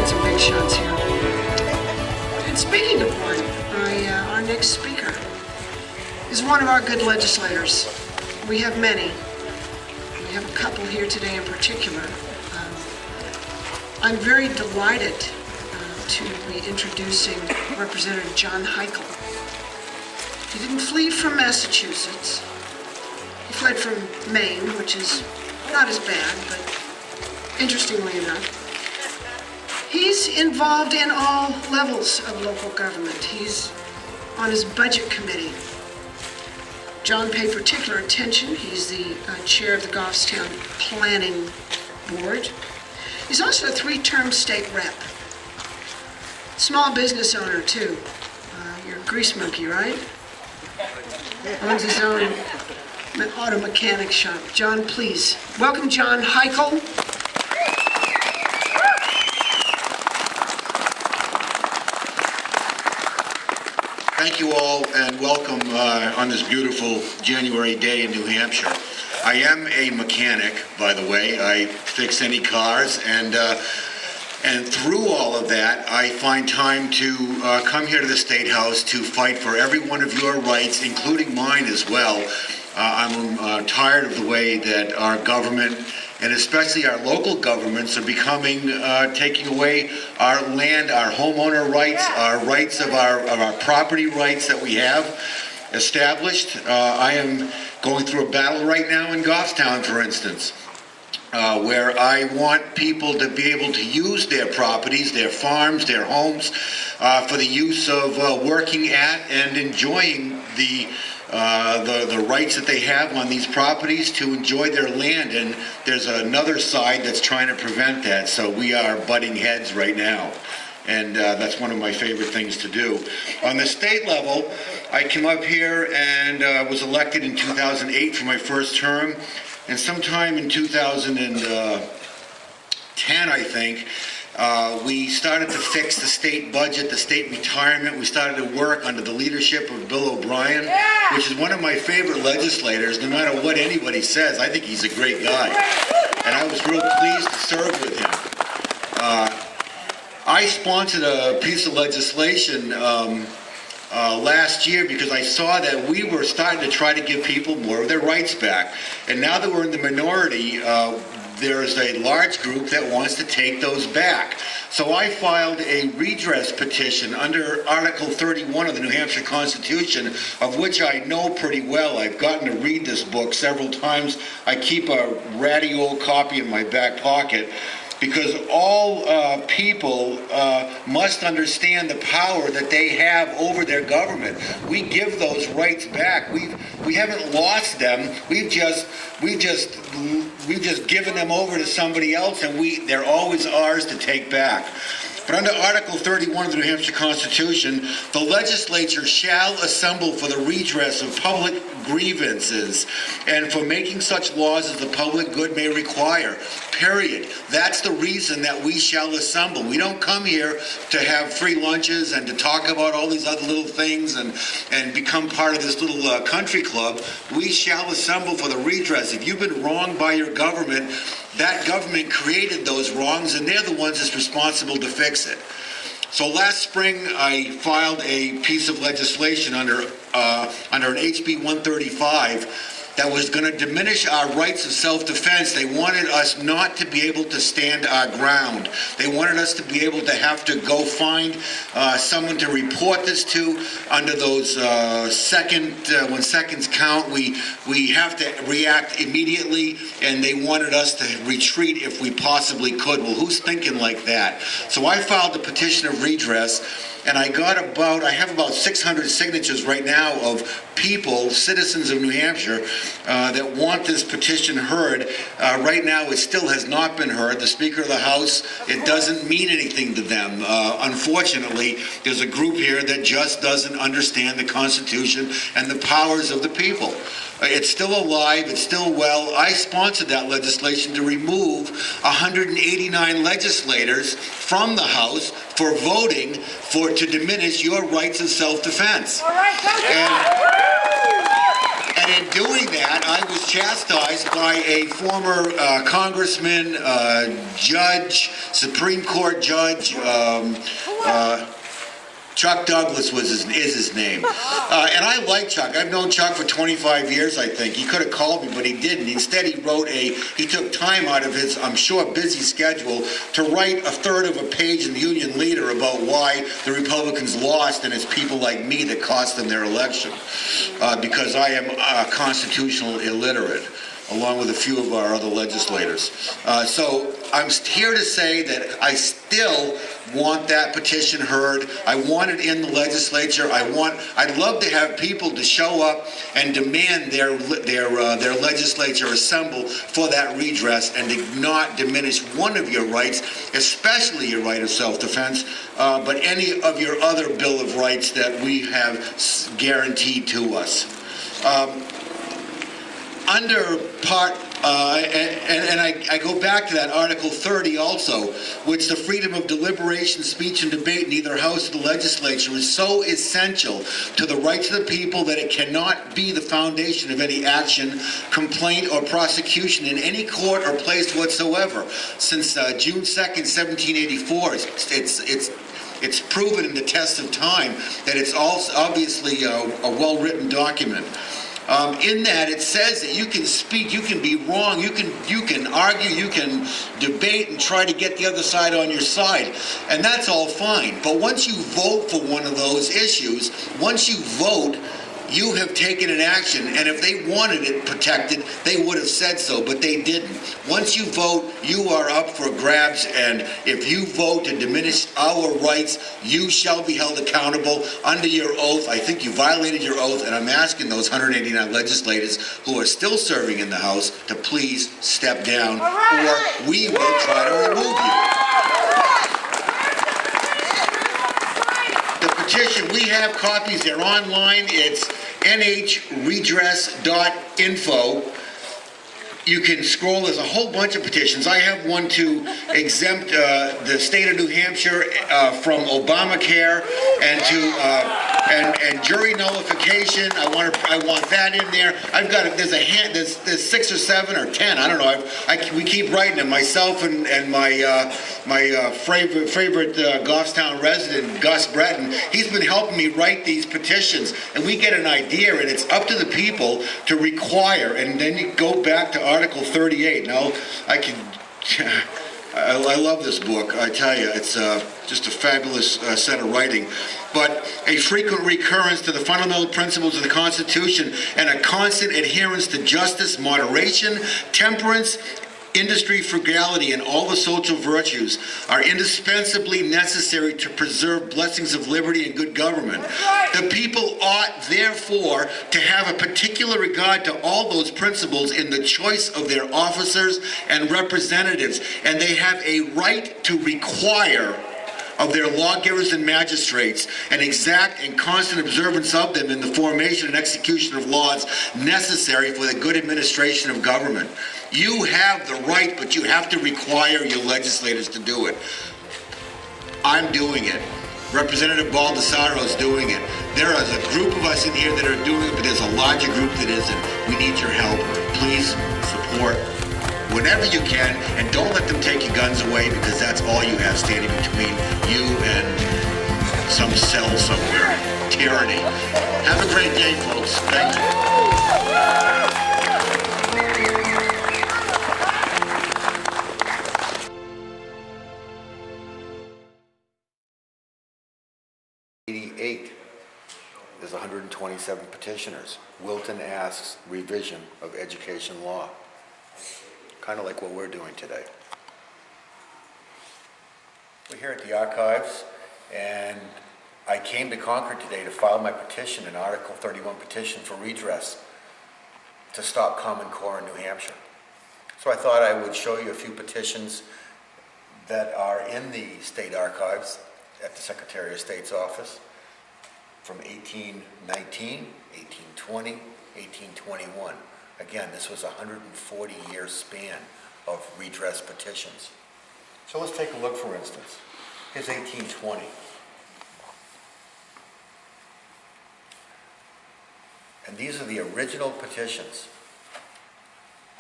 got some big shots here. And speaking of one, our next speaker is one of our good legislators. We have many. We have a couple here today in particular. I'm very delighted to be introducing Representative John Hikel. He didn't flee from Massachusetts. He fled from Maine, which is not as bad, but interestingly enough. He's involved in all levels of local government. He's on his budget committee. John paid particular attention. He's the chair of the Goffstown Planning Board. He's also a 3-term state rep. Small business owner, too. You're a grease monkey, right? Owns his own auto mechanic shop. John, please. Welcome, John Hikel. Thank you all, and welcome on this beautiful January day in New Hampshire. I am a mechanic, by the way. I fix any cars, and through all of that, I find time to come here to the State House to fight for every one of your rights, including mine as well. I'm tired of the way that our government, and especially our local governments, are becoming, taking away our land, our homeowner rights, our rights of our property rights that we have established. I am going through a battle right now in Goffstown, for instance, where I want people to be able to use their properties, their farms, their homes, for the use of working at and enjoying the rights that they have on these properties to enjoy their land. And there's another side that's trying to prevent that. So we are butting heads right now. And that's one of my favorite things to do. On the state level, I came up here and was elected in 2008 for my first term. And sometime in 2010, I think, we started to fix the state budget, the state retirement. We started to work under the leadership of Bill O'Brien, which is one of my favorite legislators. No matter what anybody says, I think he's a great guy. And I was real pleased to serve with him. I sponsored a piece of legislation last year because I saw that we were starting to try to give people more of their rights back. And now that we're in the minority, there is a large group that wants to take those back. So I filed a redress petition under Article 31 of the New Hampshire Constitution, of which I know pretty well. I've gotten to read this book several times. I keep a ratty old copy in my back pocket, because all people must understand the power that they have over their government. We give those rights back. We haven't lost them. We've just given them over to somebody else, and they're always ours to take back. But under Article 31 of the New Hampshire Constitution, the legislature shall assemble for the redress of public grievances and for making such laws as the public good may require. Period. That's the reason that we shall assemble. We don't come here to have free lunches and to talk about all these other little things and become part of this little country club. We shall assemble for the redress. If you've been wronged by your government, that government created those wrongs, and they're the ones that's responsible to fix it. So last spring, I filed a piece of legislation under an HB 135 that was going to diminish our rights of self-defense. They wanted us not to be able to stand our ground. They wanted us to be able to have to go find someone to report this to. Under those when seconds count, we have to react immediately, and they wanted us to retreat if we possibly could. Well, who's thinking like that? So I filed a petition of redress, and I have about 600 signatures right now of people, citizens of New Hampshire, that want this petition heard. Right now, it still has not been heard. The Speaker of the House, it doesn't mean anything to them. Unfortunately, there's a group here that just doesn't understand the Constitution and the powers of the people. It's still alive, it's still well. I sponsored that legislation to remove 189 legislators from the House for voting to diminish your rights of self-defense. All right, And in doing that, I was chastised by a former congressman, judge, Supreme Court judge, Chuck Douglas is his name. And I like Chuck. I've known Chuck for 25 years, I think. He could have called me, but he didn't. Instead, he took time out of his, I'm sure, busy schedule to write a third of a page in the Union Leader about why the Republicans lost, and it's people like me that cost them their election. Because I am constitutional illiterate, along with a few of our other legislators. So I'm here to say that I still want that petition heard. I want it in the legislature. I'd love to have people to show up and demand their legislature assemble for that redress and to not diminish one of your rights, especially your right of self-defense, but any of your other Bill of Rights that we have guaranteed to us. Under part, and I go back to that Article 30 also, which the freedom of deliberation, speech, and debate in either house of the legislature is so essential to the rights of the people that it cannot be the foundation of any action, complaint, or prosecution in any court or place whatsoever. Since June 2nd, 1784, it's proven in the test of time that it's also obviously a well-written document. In that, it says that you can speak, you can be wrong, you can argue, you can debate and try to get the other side on your side, and that's all fine. But once you vote for one of those issues, once you vote, you have taken an action, and if they wanted it protected, they would have said so, but they didn't. Once you vote, you are up for grabs, and if you vote to diminish our rights, you shall be held accountable under your oath. I think you violated your oath, and I'm asking those 189 legislators who are still serving in the House to please step down, or we will try to remove you. The petition, we have copies, they're online, it's nhredress.info. You can scroll, there's a whole bunch of petitions. I have one to exempt the state of New Hampshire from Obamacare and to and jury nullification. I want that in there. I've got there's 6 or 7 or 10. I don't know. We keep writing them. Myself and my favorite Goffstown resident, Gus Breton. He's been helping me write these petitions, and we get an idea, and it's up to the people to require. And then you go back to Article 38. Now, I love this book. I tell you, it's just a fabulous set of writing. But a frequent recurrence to the fundamental principles of the Constitution and a constant adherence to justice, moderation, temperance, industry, frugality, and all the social virtues are indispensably necessary to preserve blessings of liberty and good government. The people ought, therefore, to have a particular regard to all those principles in the choice of their officers and representatives, and they have a right to require of their lawgivers and magistrates an exact and constant observance of them in the formation and execution of laws necessary for the good administration of government. You have the right, but you have to require your legislators to do it. I'm doing it. Representative Baldessaro is doing it. There is a group of us in here that are doing it, but there's a larger group that isn't. We need your help. Please support whenever you can, and don't let them take your guns away, because that's all you have standing between you and some cell somewhere. Tyranny. Have a great day, folks. Thank you. 88. There's 127 petitioners. Wilton asks revision of education law. Kind of like what we're doing today. We're here at the archives, and I came to Concord today to file my petition, an Article 31 petition for redress to stop Common Core in New Hampshire. So I thought I would show you a few petitions that are in the state archives at the Secretary of State's office from 1819, 1820, 1821. Again, this was a 140-year span of redress petitions. So let's take a look, for instance. Here's 1820. And these are the original petitions.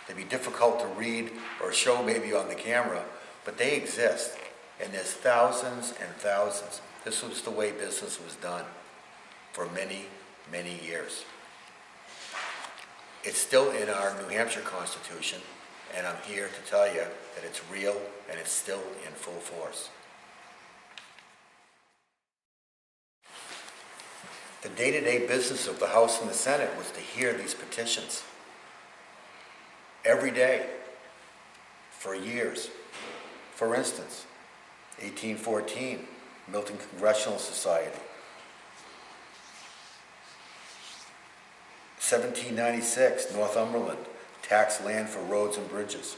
They'd be difficult to read or show maybe on the camera, but they exist. And there's thousands and thousands. This was the way business was done for many, many years. It's still in our New Hampshire Constitution, and I'm here to tell you that it's real and it's still in full force. The day-to-day business of the House and the Senate was to hear these petitions every day for years. For instance, 1814, Milton Congressional Society. 1796, Northumberland, tax land for roads and bridges.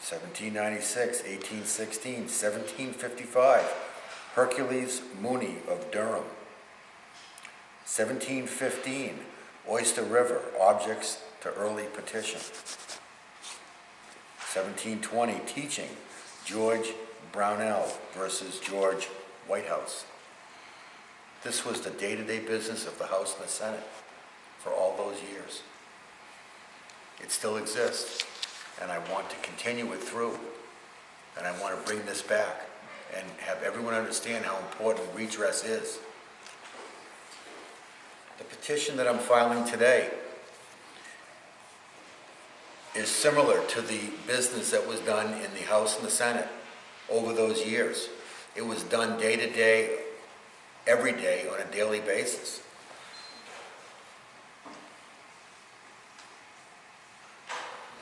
1796, 1816, 1755, Hercules Mooney of Durham. 1715, Oyster River, objects to early petition. 1720, teaching, George Brownell versus George Whitehouse. This was the day-to-day business of the House and the Senate for all those years. It still exists, and I want to continue it through, and I want to bring this back and have everyone understand how important redress is. The petition that I'm filing today is similar to the business that was done in the House and the Senate over those years. It was done day to day, every day, on a daily basis.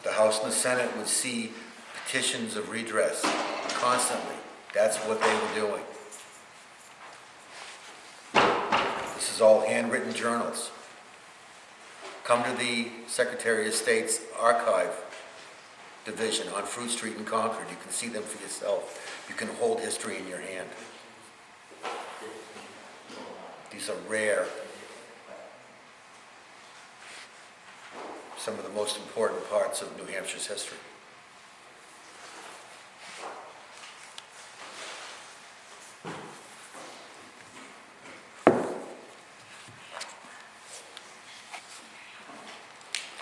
The House and the Senate would see petitions of redress constantly. That's what they were doing. This is all handwritten journals. Come to the Secretary of State's Archive Division on Fruit Street in Concord. You can see them for yourself. You can hold history in your hand. These are rare. Some of the most important parts of New Hampshire's history.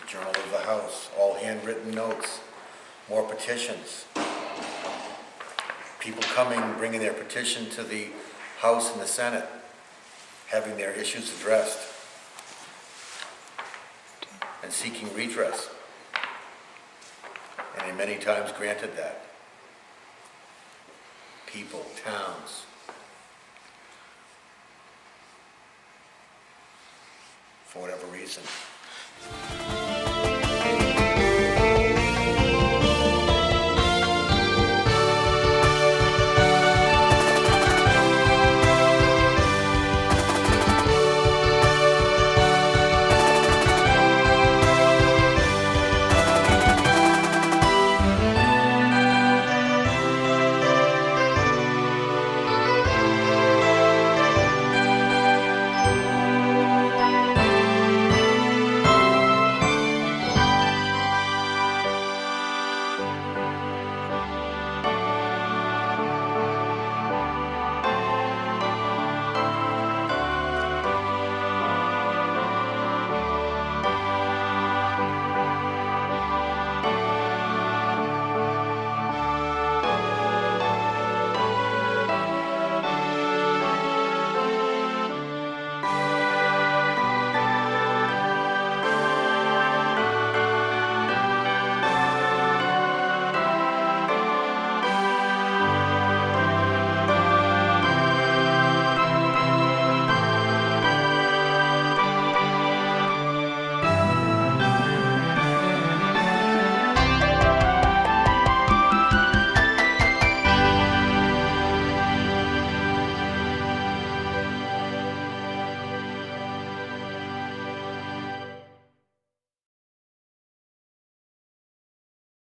Journal of the House, all handwritten notes, more petitions. People coming, bringing their petition to the House and the Senate, having their issues addressed, and seeking redress. And in many times granted that. People, towns. For whatever reason.